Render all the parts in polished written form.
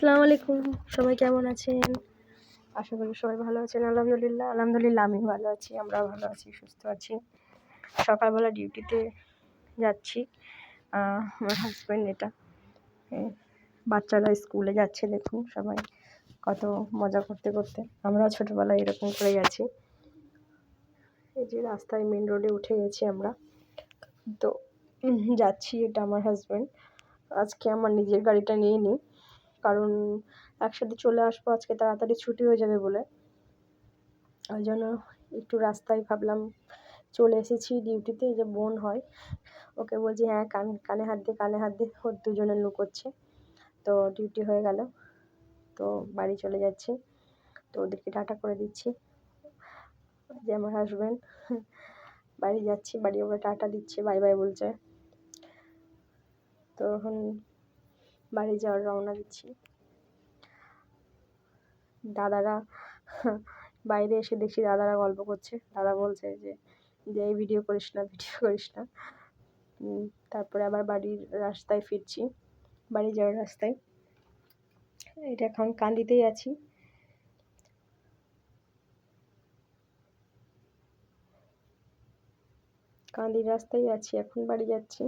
আসসালামু আলাইকুম, সবাই কেমন আছেন? আশা করি সবাই ভালো আছেন। আলহামদুলিল্লাহ আমি ভালো আছি, আমরা ভালো আছি, সুস্থ আছি। সকালবেলা ডিউটিতে যাচ্ছি। আমার হাজব্যান্ড বাচ্চারা স্কুলে যাচ্ছে, দেখুন সবাই কত মজা করতে করতে। আমরাও ছোটোবেলায় এরকম করে গেছি। এই যে রাস্তায় মেন রোডে উঠে গেছি আমরা, তো যাচ্ছি। এটা আমার হাজব্যান্ড। আজকে আমার নিজের গাড়িটা নিয়ে নিই, কারণ একসাথে চলে আসবো আজকে, তাড়াতাড়ি ছুটি হয়ে যাবে বলে। ওই জন্য একটু রাস্তায় ভাবলাম চলে এসেছি ডিউটিতে। যে বোন হয়, ওকে বলছি হ্যাঁ কানে হাত দিয়ে ওর দুজনে লুকোচ্ছে। তো ডিউটি হয়ে গেল, তো বাড়ি চলে যাচ্ছি। তো ওদেরকে টাটা করে দিচ্ছি। যে আমার হাজব্যান্ড বাড়ি যাচ্ছি, বাড়ি ওরা টাটা দিচ্ছে, বাই বাই বলছে। তো এখন বাড়ি যাওয়ার রওনা দিচ্ছি। দাদারা বাইরে এসে দেখছি দাদারা গল্প করছে। দাদা বলছে যে এই ভিডিও করিস না। তারপরে আবার বাড়ির রাস্তায় ফিরছি, বাড়ি যাওয়ার রাস্তায়। এটা এখন কান্দিতেই আছি। কান্দির রাস্তায় আছি, এখন বাড়ি যাচ্ছি।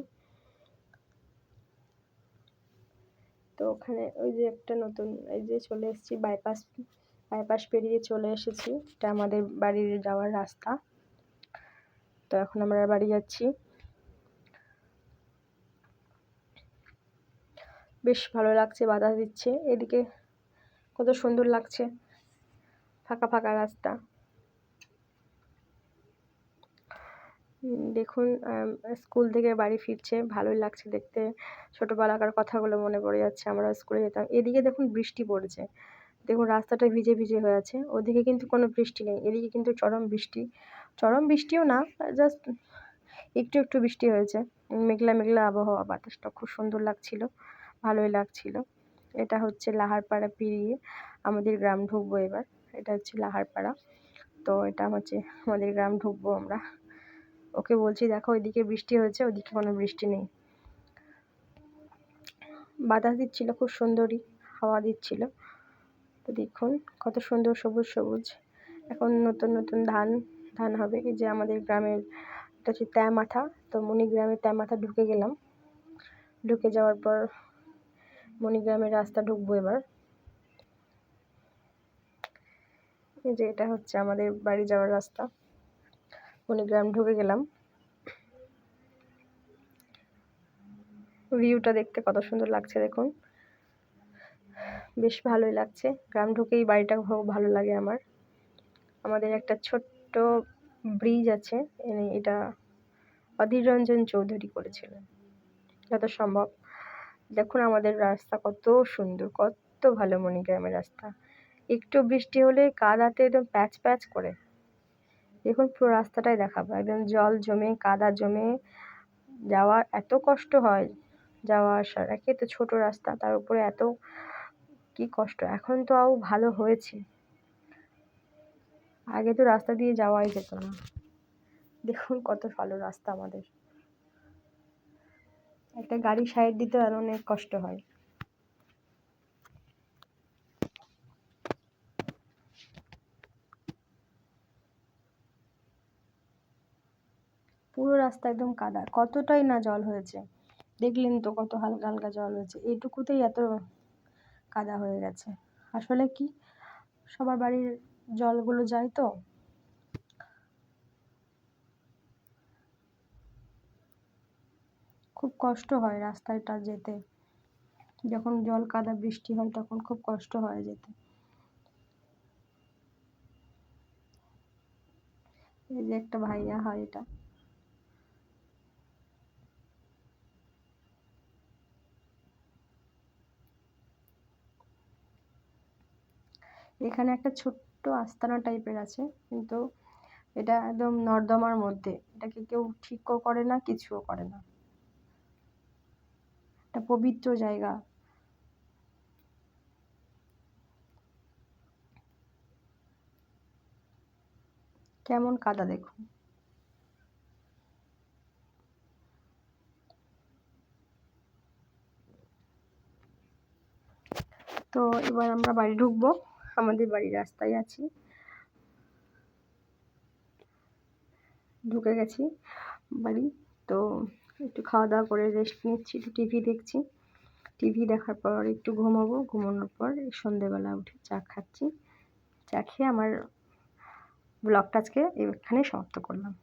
তো ওখানে ওই যে একটা নতুন, এই যে চলে এসেছি, বাইপাস পেরিয়ে চলে এসেছি। এটা আমাদের বাড়ির যাওয়ার রাস্তা। তো এখন আমরা বাড়ি যাচ্ছি। বেশ ভালো লাগছে, বাতাস দিচ্ছে এদিকে, কত সুন্দর লাগছে, ফাঁকা ফাঁকা রাস্তা। দেখুন স্কুল থেকে বাড়ি ফিরছে, ভালোই লাগছে দেখতে। ছোটোবেলাকার কথাগুলো মনে পড়ে যাচ্ছে, আমরা স্কুলে যেতাম। এদিকে দেখুন বৃষ্টি পড়ছে, দেখুন রাস্তাটা ভিজে ভিজে হয়ে আছে। ওদিকে কিন্তু কোনো বৃষ্টি নেই, এদিকে কিন্তু চরম বৃষ্টিও না, জাস্ট একটু একটু বৃষ্টি হয়েছে। মেঘলা মেঘলা আবহাওয়া, বাতাসটা খুব সুন্দর লাগছিল, ভালোই লাগছিল। এটা হচ্ছে লাহারপাড়া পেরিয়ে আমাদের গ্রাম ঢুকবো এবার। এটা হচ্ছে লাহারপাড়া। তো এটা হচ্ছে আমাদের গ্রাম ঢুকবো আমরা। ওকে বলছি দেখো ওইদিকে বৃষ্টি হয়েছে, ওইদিকে কোনো বৃষ্টি নেই। বাতাস দিচ্ছিল, খুব সুন্দরই হাওয়া দিচ্ছিল। তো দেখুন কত সুন্দর সবুজ সবুজ। এখন নতুন নতুন ধান হবে। এই যে আমাদের গ্রামের, এটা হচ্ছে তেমাথা। তো মণিগ্রামের তেমাথা ঢুকে গেলাম। ঢুকে যাওয়ার পর মণিগ্রামের রাস্তা ঢুকবো এবার। এই যে এটা হচ্ছে আমাদের বাড়ি যাওয়ার রাস্তা, মণিগ্রাম ঢুকে গেলাম। ভিউটা দেখতে কত সুন্দর লাগছে দেখুন, বেশ ভালোই লাগছে। গ্রাম ঢুকেই বাড়িটা খুব ভালো লাগে আমার। আমাদের একটা ছোট্ট ব্রিজ আছে, এটা অধীর রঞ্জন চৌধুরী করেছিলেন যত সম্ভব। দেখুন আমাদের রাস্তা কত সুন্দর, কত ভালো মণিগ্রামের রাস্তা। একটু বৃষ্টি হলে কাদাতে একদম প্যাচ প্যাচ করে। দেখুন পুরো রাস্তাটাই দেখাবো, একদম জল জমে, কাদা জমে, যাওয়া এত কষ্ট হয় যাওয়া আসার। একে তো ছোট রাস্তা, তার উপরে এত কি কষ্ট। এখন তো আরও ভালো হয়েছে, আগে তো রাস্তা দিয়ে যাওয়াই যেত না। দেখুন কত ভালো রাস্তা আমাদের। একটা গাড়ি সাইড দিতে আর অনেক কষ্ট হয়। পুরো রাস্তা একদম কাদা, কতটাই না জল হয়েছে দেখলেন তো, কত হালকা হালকা জল হয়েছে, এইটুকুতেই এত কাদা হয়ে গেছে। আসলে কি, সবার বাড়ির জলগুলো যায় তো, খুব কষ্ট হয় রাস্তাটা যেতে। যখন জল কাদা বৃষ্টি হয় তখন খুব কষ্ট হয় যেতে। এই যে একটা ভাইয়া হয়, এটা এখানে একটা ছোট্ট আস্তানা টাইপের আছে, কিন্তু এটা একদম নর্দমার মধ্যে। এটাকে কেউ ঠিকও করে না, কিছুও করে না। একটা পবিত্র জায়গা। কেমন কাদা দেখুন। তো এবার আমরা বাড়ি ঢুকবো, আমাদের বাড়ির রাস্তায় আছি, ঢুকে গেছি বাড়ি। তো একটু খাওয়া দাওয়া করে রেস্ট নিচ্ছি, একটু টিভি দেখছি, টিভি দেখার পর একটু ঘুমাবো, ঘুমানোর পর সন্ধেবেলা উঠে চা খাচ্ছি, চা খেয়ে আমার ব্লগটা আজকে এখানে সমাপ্ত করলাম।